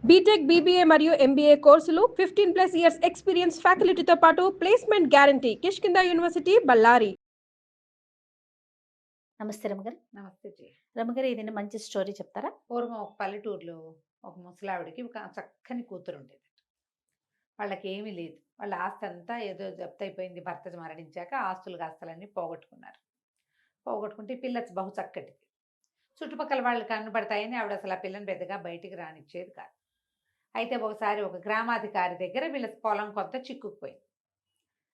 BTech, BBA మరియు MBA కోర్సులు 15+ years experience ఫ్యాకల్టీతో పాటు placement guarantee. Kishkinda university, Ballari. నమస్తే రమగారు. నమస్తే జీ. రమగారు, ఏదైనా మంచి స్టోరీ చెప్తారా? పూర్వం ఒక పల్లెటూరులో ఒక ముసలావిడికి ఒక చక్కని కూతురు ఉండేది. వాళ్ళకి ఏమీ లేదు. వాళ్ళ ఆస్తి అంతా ఏదో జప్తయిపోయింది. భర్త మరణించాక ఆస్తులన్నీ పోగొట్టుకున్నారు. పోగొట్టుకుంటే ఈ పిల్ల బహు చక్కటిది. చుట్టుపక్కల వాళ్ళు కనబడతాయని ఆవిడ అసలు ఆ పిల్లని పెద్దగా బయటికి రానిచ్చేది కాదు. అయితే ఒకసారి ఒక గ్రామాధికారి దగ్గర వీళ్ళ పొలం కొంత చిక్కుకుపోయింది.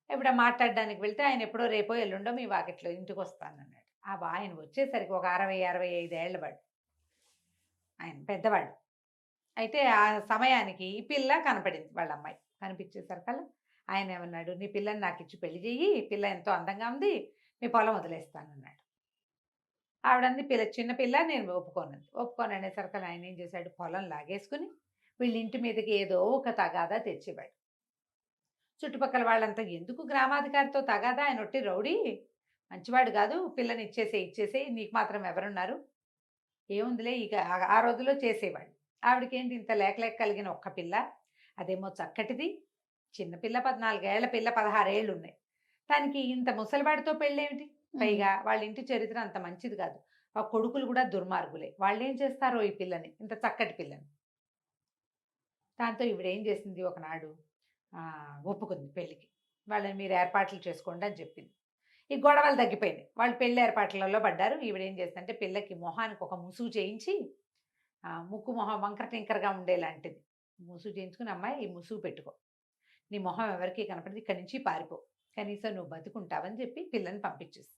ఇప్పుడు మాట్లాడడానికి వెళ్తే ఆయన ఎప్పుడో రేపో ఎల్లుండో మీ వాకిట్లో ఇంటికి వస్తానన్నాడు. ఆయన వచ్చేసరికి ఒక 60-65 ఏళ్ళ వాడు. ఆయన పెద్దవాడు. అయితే ఆ సమయానికి ఈ పిల్ల కనపడింది. వాళ్ళ అమ్మాయి కనిపించేసరికల్లా ఆయన ఏమన్నాడు, నీ పిల్లని నాకు ఇచ్చి పెళ్లి చెయ్యి, పిల్ల ఎంతో అందంగా ఉంది, నీ పొలం వదిలేస్తానన్నాడు. ఆవిడంది చిన్న పిల్ల, నేను ఒప్పుకోను అనేసరికల్లా ఆయన ఏం చేశాడు, పొలం లాగేసుకుని వీళ్ళ ఇంటి మీదకి ఏదో ఒక తగాదా తెచ్చేవాడు. చుట్టుపక్కల వాళ్ళంతా ఎందుకు గ్రామాధికారితో తగాదా, ఆయన ఒట్టి రౌడీ, మంచివాడు కాదు, పిల్లని ఇచ్చేసే నీకు మాత్రం ఎవరున్నారు, ఏముందిలే ఇక ఆ రోజుల్లో చేసేవాడు. ఆవిడకేంటి ఇంత లేక కలిగిన ఒక్క పిల్ల, అదేమో చక్కటిది, చిన్నపిల్ల, 14 ఏళ్ల పిల్ల, 16 ఏళ్ళు ఉన్నాయి. దానికి ఇంత ముసలివాడితో పెళ్ళేమిటి? పైగా వాళ్ళ ఇంటి చరిత్ర అంత మంచిది కాదు. ఆ కొడుకులు కూడా దుర్మార్గులే. వాళ్ళు ఏం చేస్తారో ఈ పిల్లని, ఇంత చక్కటి పిల్లని. దాంతో ఈవిడేం చేసింది, ఒకనాడు ఒప్పుకుంది పెళ్ళికి. వాళ్ళని మీరు ఏర్పాట్లు చేసుకోండి అని చెప్పింది. ఈ గొడవలు తగ్గిపోయినాయి. వాళ్ళు పెళ్లి ఏర్పాట్లలో పడ్డారు. ఈవిడేం చేస్తుందంటే పిల్లకి మొహానికి ఒక ముసుగు చేయించి, ముక్కు మొహం వంకర టింకరగా ఉండేలాంటిది ముసుగు చేయించుకుని, అమ్మాయి ఈ ముసుగు పెట్టుకో, నీ మొహం ఎవరికి కనపడదు, ఇక్కడి నుంచి పారిపో, కనీసం నువ్వు బతుకుంటావని చెప్పి పిల్లని పంపించేసి.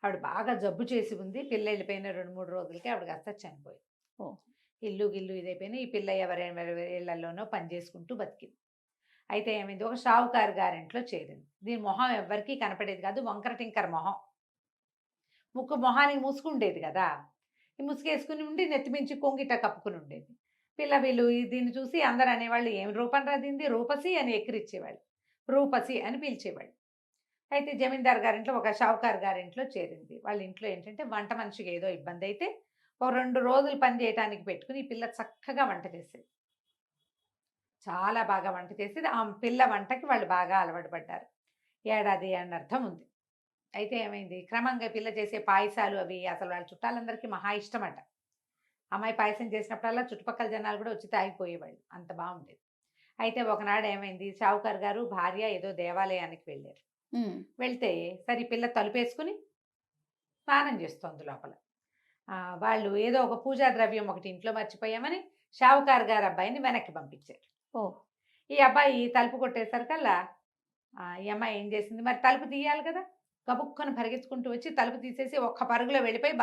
ఆవిడ బాగా జబ్బు చేసి ఉంది. పిల్ల వెళ్ళిపోయిన 2-3 రోజులకి ఆవిడ కాస్త చనిపోయింది. ఇల్లు ఇదైపోయినా ఈ పిల్ల ఎవరెవరి ఇళ్లలోనో పని చేసుకుంటూ బతికింది. అయితే ఏమైంది, ఒక షావుకారు గారింట్లో చేరింది. దీని మొహం ఎవరికి కనపడేది కాదు, వంకర టింకర మొహం. మొహానికి ముసుగుండేది కదా, ఈ ముసుగేసుకుని ఉండి నెత్తిమించి కొంగిట కప్పుకుని ఉండేది పిల్ల. వీళ్ళు దీన్ని చూసి అందరు అనేవాళ్ళు, ఏం రూపం రాదింది, రూపసి అని ఎక్కిరిచ్చేవాళ్ళు, రూపసి అని పిలిచేవాళ్ళు. అయితే జమీందార్ గారింట్లో, ఒక షావుకారు గారింట్లో చేరింది. వాళ్ళ ఇంట్లో ఏంటంటే వంట మనిషికి ఏదో ఇబ్బంది అయితే ఒక 2 రోజులు పని చేయడానికి పెట్టుకుని ఈ పిల్ల చక్కగా వంట చేసేది, చాలా బాగా వంట చేసేది. ఆ పిల్ల వంటకి వాళ్ళు బాగా అలవాటు పడ్డారు. ఏడాది అర్థం ఉంది. అయితే ఏమైంది, క్రమంగా పిల్ల చేసే పాయసాలు అవి అసలు వాళ్ళ చుట్టాలందరికీ మహా ఇష్టమట. అమ్మాయి పాయసం చేసినప్పుడల్లా చుట్టుపక్కల జనాలు కూడా వచ్చి తాగిపోయేవాళ్ళు, అంత బాగుండేది. అయితే ఒకనాడు ఏమైంది, షావుకారు గారు భార్య ఏదో దేవాలయానికి వెళ్ళారు. వెళ్తే సరే పిల్ల తలుపేసుకుని స్నానం చేస్తోంది లోపల. వాళ్ళు ఏదో ఒక పూజా ద్రవ్యం ఒకటి ఇంట్లో మర్చిపోయామని షావుకారు గారు అబ్బాయిని వెనక్కి పంపించారు. ఈ అబ్బాయి తలుపు కొట్టేసరికల్లా ఈ అమ్మాయి ఏం చేసింది, మరి తలుపు తీయాలి కదా, గబుక్కను పరిగెత్తుకుంటూ వచ్చి తలుపు తీసేసి ఒక్క పరుగులో వెళ్ళిపోయి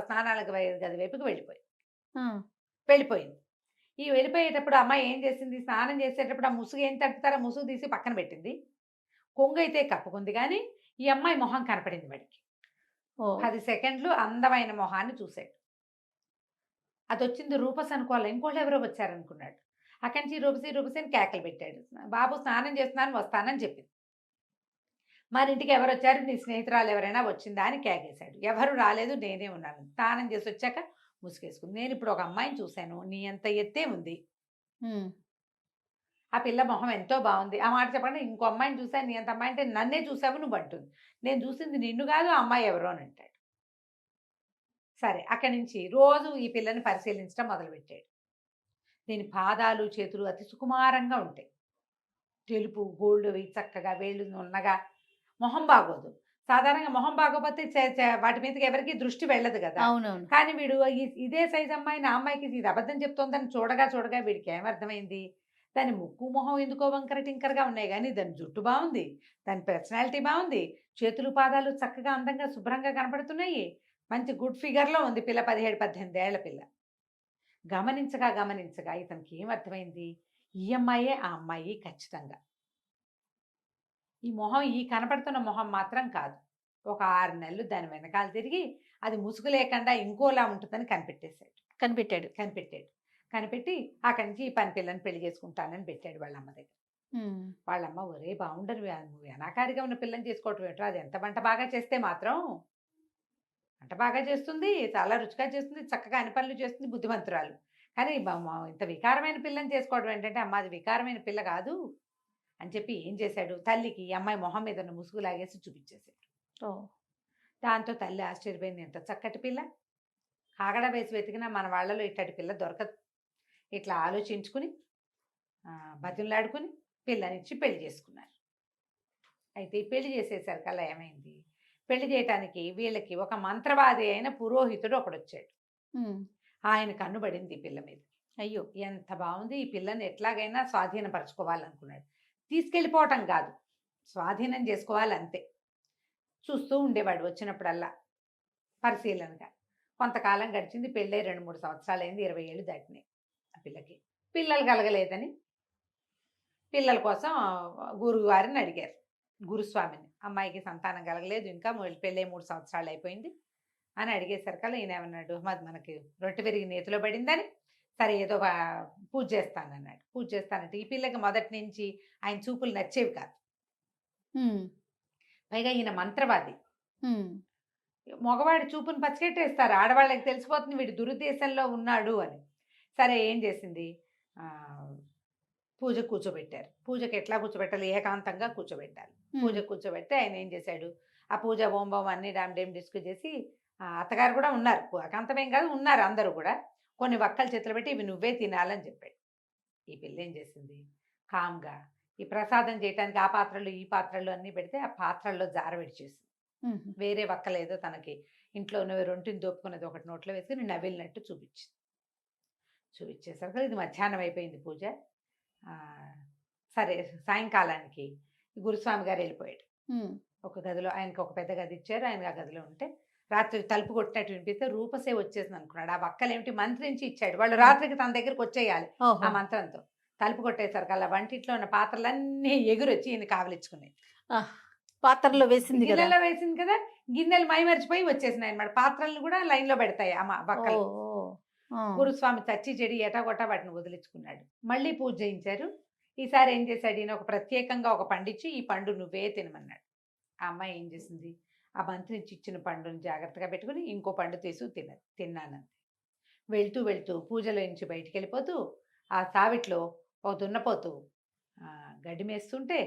స్నానాలకు గది వైపుకి వెళ్ళిపోయింది. ఈ వెళ్ళిపోయేటప్పుడు అమ్మాయి ఏం చేసింది, స్నానం చేసేటప్పుడు ఆ ముసుగు ఏం తడుపుతారో ముసుగు తీసి పక్కన పెట్టింది. కొంగు అయితే కప్పుకుంది, కానీ ఈ అమ్మాయి మొహం కనపడింది వాడికి. 10 సెకండ్లు అందమైన మొహాన్ని చూశాడు. అది వచ్చింది రూపస్ అనుకోవాలి, ఇంకోళ్ళు ఎవరో వచ్చారనుకున్నాడు. అక్కడి నుంచి రూపసి అని కేకలు పెట్టాడు. బాబు స్నానం చేస్తున్నాను, వస్తానని చెప్పింది. మరి ఇంటికి ఎవరు వచ్చారు, నీ స్నేహితురాలు ఎవరైనా వచ్చిందా అని కేకేశాడు. ఎవరు రాలేదు, నేనే ఉన్నాను. స్నానం చేసి వచ్చాక ముసుగేసుకుంది. నేను ఇప్పుడు ఒక అమ్మాయిని చూశాను, నీ అంత ఎత్తే ఉంది, ఆ పిల్ల మొహం ఎంతో బాగుంది. ఆ మాట చెప్పండి, ఇంకో అమ్మాయిని చూశాను, నీ అంత అమ్మాయి అంటే నన్నే చూసావు నువ్వు అంటుంది. నేను చూసింది నిన్ను కాదు, ఆ అమ్మాయి ఎవరో అని అంటాడు. సరే, అక్కడి నుంచి రోజు ఈ పిల్లని పరిశీలించడం మొదలుపెట్టాడు. దీని పాదాలు చేతులు అతి సుకుమారంగా ఉంటాయి, తెలుపు గోల్డ్ చక్కగా వేళ్ళు ఉన్నగా. మొహం బాగోదు, సాధారణంగా మొహం బాగోపోతే వాటి మీదకి ఎవరికి దృష్టి వెళ్ళదు కదా. అవునవును. కానీ వీడు ఇదే సైజ్ అమ్మాయి, నా అమ్మాయికి ఇది అబద్ధం చెప్తోందని చూడగా వీడికి ఏమర్థమైంది, దాని ముక్కు మొహం ఎందుకో వంకర టింకరగా ఉన్నాయి, కానీ దాని జుట్టు బాగుంది, దాని పర్సనాలిటీ బాగుంది, చేతులు పాదాలు చక్కగా అందంగా శుభ్రంగా కనపడుతున్నాయి, మంచి గుడ్ ఫిగర్లో ఉంది పిల్ల, 17-18 ఏళ్ల పిల్ల. గమనించగా ఇతనికి ఏమర్థమైంది, ఈ అమ్మాయే ఆ అమ్మాయి ఖచ్చితంగా. ఈ మొహం, ఈ కనపడుతున్న మొహం మాత్రం కాదు. ఒక 6 నెలలు దాని వెనకాల తిరిగి అది ముసుగు లేకుండా ఇంకోలా ఉంటుందని కనిపెట్టి అక్కడి నుంచి ఈ పని పిల్లని పెళ్లి చేసుకుంటానని పెట్టాడు వాళ్ళ అమ్మ దగ్గర. వాళ్ళమ్మ, ఒరే బాగుండరు, నువ్వు అనాకారిగా ఉన్న పిల్లని చేసుకోవటం ఏంటో, అది ఎంత వంట బాగా చేస్తే మాత్రం, వంట బాగా చేస్తుంది, చాలా రుచిగా చేస్తుంది, చక్కగా అన్ని పనులు చేస్తుంది, బుద్ధిమంతురాలు, కానీ ఇంత వికారమైన పిల్లని చేసుకోవడం ఏంటంటే, అమ్మ అది వికారమైన పిల్ల కాదు అని చెప్పి ఏం చేశాడు, తల్లికి ఈ అమ్మాయి మొహం మీద ఉన్న ముసుగు లాగేసి చూపించేశాడు. ఓ దాంతో తల్లి ఆశ్చర్యపోయింది, ఎంత చక్కటి పిల్ల, కాగడ వేసి వెతికినా మన వాళ్ళలో ఇట్టటి పిల్ల దొరకదు. ఇట్లా ఆలోచించుకుని బతిమలాడుకుని పిల్లనిచ్చి పెళ్లి చేసుకున్నారు. అయితే ఈ పెళ్లి చేసేసరికల్లా ఏమైంది, పెళ్లి చేయటానికి వీళ్ళకి ఒక మంత్రవాది అయిన పురోహితుడు ఒకడొచ్చాడు. ఆయన కన్నుబడింది ఈ పిల్ల మీద. అయ్యో ఎంత బాగుంది, ఈ పిల్లని ఎట్లాగైనా స్వాధీనపరచుకోవాలనుకున్నాడు. తీసుకెళ్ళిపోవటం కాదు, స్వాధీనం చేసుకోవాలి అంతే. చూస్తూ ఉండేవాడు వచ్చినప్పుడల్లా పరిశీలనగా. కొంతకాలం గడిచింది, పెళ్ళై 2-3 సంవత్సరాలు అయింది, 20 ఏళ్ళు దాటినాయి. ఆ పిల్లకి పిల్లలు కలగలేదని పిల్లల కోసం గురువుగారిని అడిగారు, గురుస్వామిని. అమ్మాయికి సంతానం కలగలేదు, ఇంకా పెళ్ళై 3 సంవత్సరాలు అయిపోయింది అని అడిగేసరికల్లా ఈయన ఏమన్నాడు, మనకి రొట్టె విరిగి నేతిలో పడిందని, సరే ఏదో పూజ చేస్తానన్నాడు. పూజ చేస్తానంటే ఈ పిల్లకి మొదటి నుంచి ఆయన చూపులు నచ్చేవి కాదు. పైగా ఈయన మంత్రవాది. మగవాడి చూపుని పచ్చికెట్టేస్తారు, ఆడవాళ్ళకి తెలిసిపోతుంది వీడు దురుద్దేశంలో ఉన్నాడు అని. సరే ఏం చేసింది, పూజ కూర్చోబెట్టారు. పూజకి ఎట్లా కూర్చోబెట్టాలి, ఏకాంతంగా కూర్చోబెట్టాలి. పూజ కూర్చోబెడితే ఆయన ఏం చేశాడు, ఆ పూజ ఓంబం అన్ని డామ్ డిస్కు చేసి, అత్తగారు కూడా ఉన్నారు, ఏకాంతమేం కాదు ఉన్నారు అందరూ కూడా, కొన్ని వక్కలు చేతులు పెట్టి ఇవి నువ్వే తినాలని చెప్పాడు. ఈ పిల్ల ఏం చేసింది, కామ్గా ఈ ప్రసాదం చేయటానికి ఆ పాత్రలు ఈ పాత్రలు అన్నీ పెడితే ఆ పాత్రల్లో జార విడిచేసింది. వేరే వక్కలేదో తనకి ఇంట్లో ఉన్నవి రొంటిని దోపుకున్నది ఒకటి నోట్లో వేసుకుని నవ్విలినట్టు చూపించేసరికి ఇది మధ్యాహ్నం అయిపోయింది పూజ. సరే సాయంకాలానికి గురుస్వామి గారు వెళ్ళిపోయాడు. ఒక గదిలో ఆయనకి ఒక పెద్ద గది ఇచ్చారు, ఆయన ఆ గదిలో ఉంటే రాత్రి తలుపు కొట్టినట్టు వినిపిస్తే రూపసే వచ్చేసింది అనుకున్నాడు. ఆ వక్కలేమిటి మంత్రించి ఇచ్చాడు, వాళ్ళు రాత్రికి తన దగ్గరికి వచ్చేయాలి ఆ మంత్రంతో. తలుపు కొట్టేసరికి అలా వంటిట్లో ఉన్న పాత్రలన్నీ ఎగురొచ్చి ఈయన కావలించుకున్నాయి. పాత్రలో వేసింది గిన్నెలో వేసింది కదా, గిన్నెలు మరిచిపోయి వచ్చేసినాయి అనమాట. పాత్రలను కూడా లైన్ లో పెడతాయి అమ్మ వక్కలు. గురుస్వామి చచ్చి చెడి ఎటాగొట్టా వాటిని వదిలించుకున్నాడు. మళ్ళీ పూజ చేయించారు. ఈసారి ఏం చేశాడు, ఈయన ఒక ప్రత్యేకంగా ఒక పండిచ్చి ఈ పండు నువ్వే తినమన్నాడు. ఆ అమ్మాయి ఏం చేసింది, ఆ మంత్రించి ఇచ్చిన పండుని జాగ్రత్తగా పెట్టుకుని ఇంకో పండు తీసు తిన్నానంతే. వెళ్తూ వెళ్తూ పూజలో నుంచి బయటికి వెళ్ళిపోతూ ఆ సావిట్లో ఒక దున్నపోతు గడ్డి మేస్తుంటే,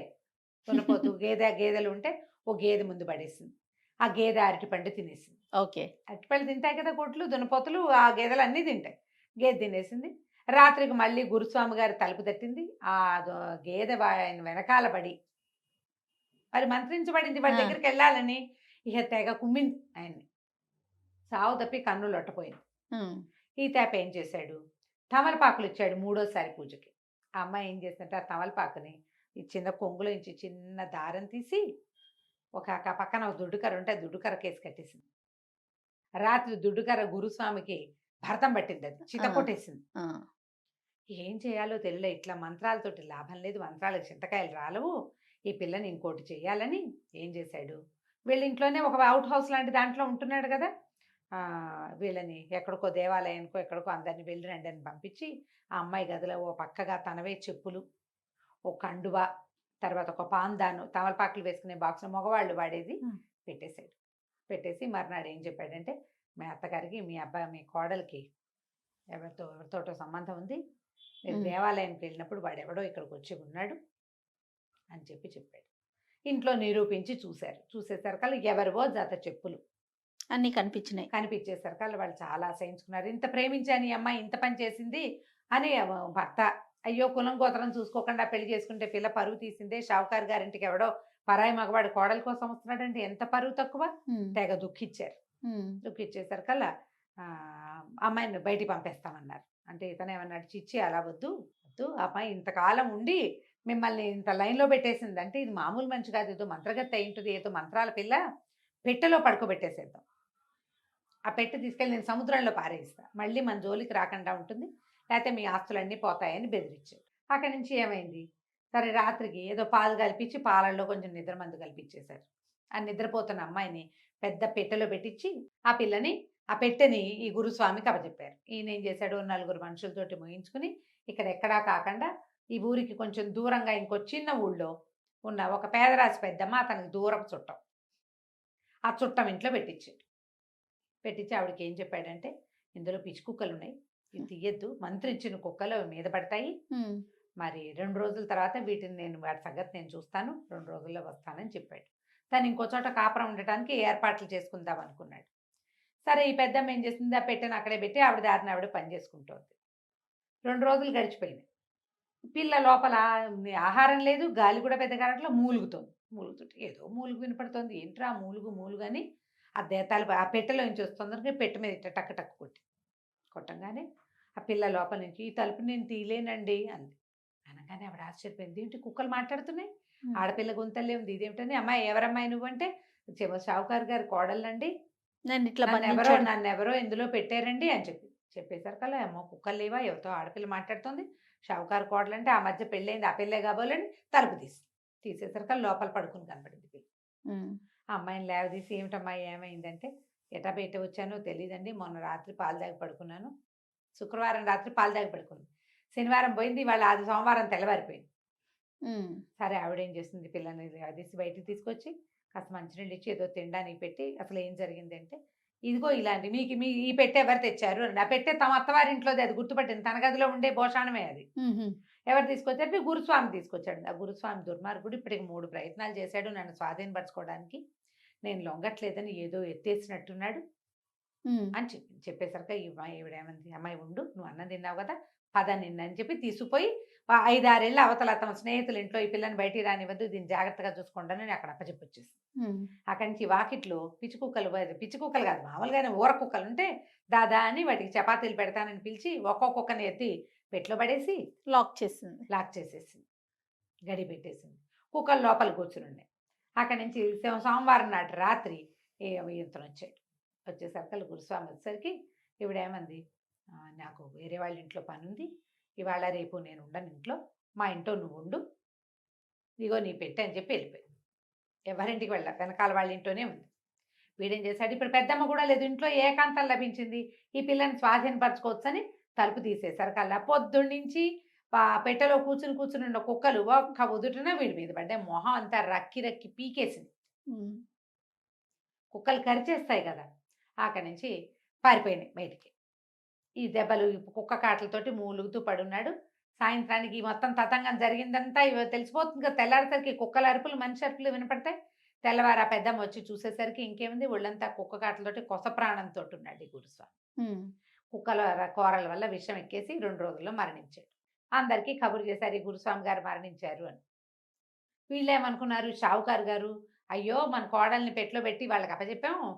దున్నపోతు గేదెలు ఉంటే ఓ గేదె ముందు పడేసింది. ఆ గేదె అరటి పండు తినేసింది. ఓకే, అరటిపళ్ళు తింటాయి కదా కొట్లు, దున్నపోతులు, ఆ గేదెలు అన్నీ తింటాయి. గేదె తినేసింది. రాత్రికి మళ్ళీ గురుస్వామి గారి తలుపు తట్టింది. ఆ గేదె ఆయన వెనకాల పడి మరి మంత్రించబడింది, వాడి దగ్గరికి వెళ్ళాలని ఇక తెగ కుమ్మింది ఆయన్ని. సావు తప్పి కన్నులు లొట్టపోయింది. ఈ తేప ఏం చేశాడు, తమలపాకులు ఇచ్చాడు 3వసారి పూజకి. ఆ అమ్మాయి ఏం చేసిందంటే ఆ తమలపాకుని ఈ చిన్న కొంగులో నుంచి చిన్న దారం తీసి ఒక పక్కన ఒక దుడ్డుకర్ర ఉంటే ఆ దుడ్డుకర్ర కేసి కట్టేసింది. రాత్రి దుడ్డుకర్ర గురుస్వామికి భరతం పట్టింది, అది చిత కొట్టేసింది. ఏం చేయాలో తెలియలే, ఇట్లా మంత్రాలతోటి లాభం లేదు, మంత్రాలకు చింతకాయలు రాలవు, ఈ పిల్లని ఇంకోటి చెయ్యాలని ఏం చేశాడు, వీళ్ళ ఇంట్లోనే ఒక అవుట్ హౌస్ లాంటి దాంట్లో ఉంటున్నాడు కదా, వీళ్ళని ఎక్కడికో దేవాలయానికో ఎక్కడికో అందరిని వెళ్ళి రండి అని పంపించి ఆ అమ్మాయి గదిలో ఓ పక్కగా తనవే చెప్పులు, ఓ కండువ, తర్వాత ఒక పాందాను, తమలపాకులు వేసుకునే బాక్స్ మగవాళ్ళు వాడేది పెట్టేశాడు. పెట్టేసి మర్నాడు ఏం చెప్పాడంటే, మీ అత్తగారికి మీ అబ్బాయి మీ కోడలికి ఎవరితోటో సంబంధం ఉంది, మీరు దేవాలయానికి వెళ్ళినప్పుడు వాడు ఎవడో ఇక్కడికి వచ్చి ఉన్నాడు అని చెప్పాడు. ఇంట్లో నిరూపించి చూసేసరికల్లా ఎవరివో జత చెప్పులు అన్నీ కనిపించేసరికల్లా వాళ్ళు చాలా అసహించుకున్నారు. ఇంత ప్రేమించాను ఈ అమ్మాయి ఇంత పని చేసింది అని భర్త, అయ్యో కులం గోత్రం చూసుకోకుండా పెళ్లి చేసుకుంటే పిల్ల పరువు తీసిందే, షావుకారు గారింటికి ఎవడో పరాయి మగవాడు కోడలి కోసం వస్తున్నాడంటే ఎంత పరువు తక్కువ, తెగ దుఃఖించారు. దుఃఖించేసరికల్లా అమ్మాయిని బయటికి పంపేస్తామన్నారు. అంటే ఇతను ఏమన్నాడు, చిచ్చి అలా వద్దు, అమ్మాయి ఇంతకాలం ఉండి మిమ్మల్ని ఇంత లైన్లో పెట్టేసింది అంటే ఇది మామూలు మనిషి కాదు, ఏదో మంత్రగత్త అయింటుంది, ఏదో మంత్రాల పిల్ల, పెట్టెలో పడుకోబెట్టేసేద్దాం, ఆ పెట్టె తీసుకెళ్ళి నేను సముద్రంలో పారేస్తా, మళ్ళీ మన జోలికి రాకుండా ఉంటుంది, లేకపోతే మీ ఆస్తులన్నీ పోతాయని బెదిరించాడు. అక్కడి నుంచి ఏమైంది, సరే రాత్రికి ఏదో పాలు కల్పించి పాలల్లో కొంచెం నిద్ర మందు కల్పించేశారు. ఆ నిద్రపోతున్న అమ్మాయిని పెద్ద పెట్టెలో పెట్టించి ఆ పిల్లని ఆ పెట్టెని ఈ గురుస్వామికి అప్పచెప్పారు. ఈయన ఏం చేశాడు, 4 మనుషులతోటి మోయించుకుని ఇక్కడ ఎక్కడా కాకుండా ఈ ఊరికి కొంచెం దూరంగా ఇంకో చిన్న ఊళ్ళో ఉన్న ఒక పేదరాశి పెద్దమ్మ అతనికి దూరపు చుట్టం, ఆ చుట్టం ఇంట్లో పెట్టించాడు. పెట్టించి ఆవిడకి ఏం చెప్పాడంటే, ఇందులో పిచ్చి కుక్కలు ఉన్నాయి, ఇది తీయద్దు, మంత్రి ఇచ్చిన కుక్కలు మీద పడతాయి, మరి 2 రోజుల తర్వాత వీటిని నేను వాటి సంగతి నేను చూస్తాను, 2 రోజుల్లో వస్తానని చెప్పాడు. తను ఇంకో చోట కాపురం ఉండటానికి ఏర్పాట్లు చేసుకుందాం అనుకున్నాడు. సరే ఈ పెద్దమ్మ ఏం చేసింది, ఆ పెట్టెను అక్కడే పెట్టి ఆవిడ దారిని ఆవిడ పని చేసుకుంటోంది. 2 రోజులు గడిచిపోయినాయి. పిల్ల లోపల ఆహారం లేదు, గాలి కూడా పెద్ద కారట్లో మూలుగుతుంటే ఏదో మూలుగు వినపడుతోంది, ఏంట్రా మూలుగు మూలుగు అని ఆ దేతాలు ఆ పెట్టెలో నుంచి వస్తుంది, పెట్టె మీద ఇట్ట టక్ టక్ కొట్టంగానే ఆ పిల్ల లోపల నుంచి ఈ తలుపు నేను తీయలేనండి అంది. అనగానే ఆవిడ ఆశ్చర్యపోయింది, ఏంటి కుక్కలు మాట్లాడుతున్నాయి, ఆడపిల్ల గొంతల్లే ఉంది, ఇదేమిటని. అమ్మాయి ఎవరమ్మాయి నువ్వంటే, షావుకారు గారి కోడలండి, నన్నెవరో ఇందులో పెట్టారండి అని చెప్పేసరికల్లా అమ్మో కుక్కలు లేవా, ఎవరితో ఆడపిల్ల మాట్లాడుతుంది, షావుకారు కోడలంటే ఆ మధ్య పెళ్ళైంది, ఆ పెళ్ళే కాబోలని తలుపు తీసేసరికల్లా లోపల పడుకుని కనపడింది పిల్ల. ఆ అమ్మాయిని లేవదీసి, ఏమిటమ్మా ఏమైందంటే, ఎటా బయట వచ్చానో తెలియదండి, మొన్న రాత్రి పాలు దాగి పడుకున్నాను, శుక్రవారం రాత్రి పాలు దాగి పడుకుంది, శనివారం పోయింది, ఇవాళ అది సోమవారం తెల్లవారిపోయింది. సరే ఆవిడేం చేస్తుంది, పిల్లని అదిసి బయటికి తీసుకొచ్చి కాస్త మంచినీళ్ళు ఇచ్చి ఏదో తినడానికి పెట్టి, అసలు ఏం జరిగిందంటే, ఇదిగో ఇలాంటి మీ ఈ పెట్టె ఎవరు తెచ్చారు అని. ఆ పెట్టె తమ అత్తవారింట్లోది, అది గుర్తుపట్టింది, తన గదిలో ఉండే భోషాణమే అది. ఎవరు తీసుకొచ్చారు, గురుస్వామి తీసుకొచ్చాడు. ఆ గురుస్వామి దుర్మార్గుడు ఇప్పటికి 3 ప్రయత్నాలు చేశాడు నన్ను స్వాధీనపరచుకోవడానికి, నేను లొంగట్లేదని ఏదో ఎత్తేసినట్టున్నాడు అని చెప్పేసరికి ఈవిడేమంది, అమ్మాయి ఉండు, నువ్వు అన్నం తిన్నావు కదా, పద నిన్నని చెప్పి తీసుకుపోయి 5-6 ఏళ్ళ అవతల తమ స్నేహితుల ఇంట్లో ఈ పిల్లని బయటికి రానివ్వద్దు, దీన్ని జాగ్రత్తగా చూసుకుంటాను అని అక్కడ అప్పచెప్పొచ్చేసి, అక్కడి నుంచి వాకిట్లో పిచ్చి కుక్కలు కాదు మామూలుగానే ఊర కుక్కలు ఉంటే దాదా అని వాటికి చపాతీలు పెడతానని పిలిచి ఒక్కొక్కని ఎత్తి పెట్లో పడేసి లాక్ చేసేసింది, గడి పెట్టేసింది. కుక్కలు లోపల కూర్చుని ఉన్నాయి. అక్కడి నుంచి సోమవారం నాటి రాత్రి ఇతను వచ్చేసరికి గురుస్వామి వచ్చేసరికి ఈవిడేమంది, నాకు వేరే వాళ్ళ ఇంట్లో పని ఉంది, ఇవాళ రేపు నేను ఉండను ఇంట్లో, మా ఇంట్లో నువ్వు ఉండు, ఇగో నీ పెట్టే అని చెప్పి వెళ్ళిపోయింది. ఎవరింటికి వెనకాల వాళ్ళ ఇంట్లోనే ఉంది. వీడేం చేశాడు, ఇప్పుడు పెద్దమ్మ కూడా లేదు ఇంట్లో, ఏకాంతం లభించింది, ఈ పిల్లని స్వాధీనపరచుకోవచ్చని తలుపు తీసేసరికల్లా పొద్దున్న నుంచి పెట్టెలో కూర్చుని ఉన్న కుక్కలు ఒక్క ఉదుటిన వీడి మీద పడ్డాయి. మొహం అంతా రక్కి పీకేసింది. కుక్కలు కరిచేస్తాయి కదా, అక్కడి నుంచి పారిపోయినాయి బయటికి. ఈ దెబ్బలు కుక్క కాటలతోటి మూలుగుతూ పడున్నాడు. సాయంత్రానికి మొత్తం తతంగం జరిగిందంతా తెలిసిపోతుంది కదా. తెల్లారేసరికి కుక్కల అరుపులు మనిషి అరుపులు వినపడతాయి. తెల్లవారు ఆ పెద్దమ్మ వచ్చి చూసేసరికి ఇంకేముంది, ఒళ్ళంతా కుక్క కాటలతోటి కొస ప్రాణంతో ఉన్నాడు ఈ గురుస్వామి. కుక్కల కోరల వల్ల విషం ఎక్కేసి 2 రోజుల్లో మరణించాడు. అందరికీ కబురు చేశారు, ఈ గురుస్వామి గారు మరణించారు అని. వీళ్ళేమనుకున్నారు, షావుకారు గారు అయ్యో మన కోడల్ని పెట్లో పెట్టి వాళ్ళకి అప్పచెప్పాము,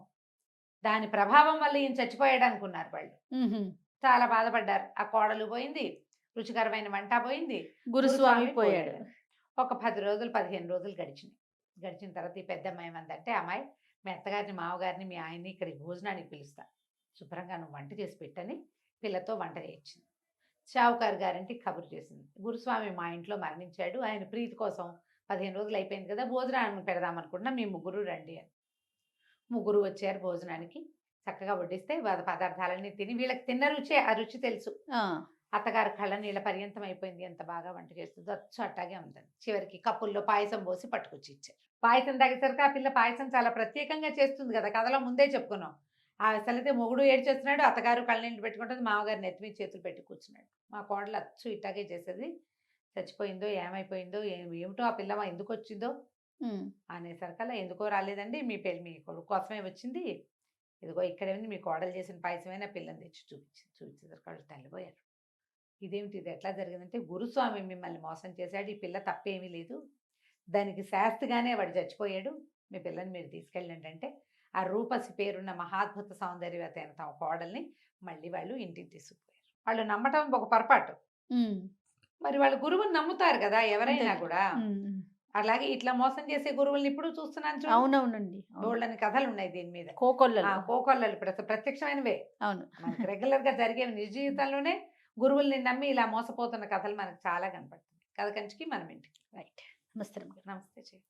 దాని ప్రభావం వల్ల ఈయన చచ్చిపోయాడు అనుకున్నారు వాళ్ళు. చాలా బాధపడ్డారు. ఆ కోడలు పోయింది, రుచికరమైన వంట పోయింది, గురుస్వామి పోయాడు. ఒక 10 రోజులు 15 రోజులు గడిచిన తర్వాత ఈ పెద్దమ్మ ఏమందంటే, అమ్మాయి మీ అత్తగారిని మామగారిని మీ ఆయన్ని ఇక్కడికి భోజనానికి పిలుస్తా, శుభ్రంగా నువ్వు వంట చేసి పెట్టని పిల్లతో వంట చేయించింది. షావుకారు గారింటికి కబురు చేసింది, గురుస్వామి మా ఇంట్లో మరణించాడు, ఆయన ప్రీతి కోసం 15 రోజులు అయిపోయింది కదా, భోజనాన్ని పెడదామనుకుంటున్నా, మీ ముగ్గురు రండి అని. ముగ్గురు వచ్చారు భోజనానికి. చక్కగా వడ్డిస్తే పదార్థాలన్నీ తిని, వీళ్ళకి తిన్న రుచే ఆ రుచి తెలుసు. అత్తగారు కళ్ళ నీళ్ళ పర్యంతం అయిపోయింది, ఎంత బాగా వంట చేస్తుందో అచ్చు అట్టాగే ఉందని. చివరికి కప్పుల్లో పాయసం పోసి పట్టుకొచ్చి ఇచ్చారు. పాయసం తాగేసరికి ఆ పిల్ల పాయసం చాలా ప్రత్యేకంగా చేస్తుంది కదా, కథలో ముందే చెప్పుకున్నాం. అసలైతే మొగుడు ఏడ్చేస్తున్నాడు, అత్తగారు కళ్ళ నీళ్ళు పెట్టుకుంటుంది, మామగారు నెత్తి మీద చేతులు పెట్టి కూర్చున్నాడు. మా కోడలు అచ్చు ఇట్టాగే చేసేది, చచ్చిపోయిందో ఏమైపోయిందో ఏమిటో ఆ పిల్లమ్మ ఎందుకు వచ్చిందో అనేసరికల్లా, ఎందుకో రాలేదండి, మీ కొడుకు కోసమే వచ్చింది, ఇదిగో ఇక్కడే ఉంది, మీ కోడలు చేసిన పాయసమైన పిల్లని తెచ్చి చూపించేసరికి వాళ్ళు తల్లిపోయారు. ఇదేమిటి, ఇది ఎట్లా జరిగిందంటే, గురుస్వామి మిమ్మల్ని మోసం చేశాడు, ఈ పిల్ల తప్పేమీ లేదు, దానికి శాస్తిగానే వాడు చచ్చిపోయాడు, మీ పిల్లని మీరు తీసుకెళ్ళండి అంటే, ఆ రూపసి పేరున్న మహాద్భుత సౌందర్యవతి అయిన తమ కోడల్ని మళ్ళీ వాళ్ళు ఇంటికి తీసుకుపోయారు. వాళ్ళు నమ్మటం ఒక పొరపాటు, మరి వాళ్ళు గురువుని నమ్ముతారు కదా ఎవరైనా కూడా. అలాగే ఇట్లా మోసం చేసే గురువుల్ని ఇప్పుడు చూస్తున్నాను. అవునవునండి, బోళ్ళని కథలు ఉన్నాయి దీని మీద. కోకొల్లలు ప్రత్యక్షమైనవే. అవును, మనకి రెగ్యులర్ గా జరిగే నిజ జీవితంలోనే గురువుల్ని నమ్మి ఇలా మోసపోతున్న కథలు మనకు చాలా కనపడుతుంది. కథ కంచికి మనం ఇంటికి. రైట్. నమస్తే. నమస్తే.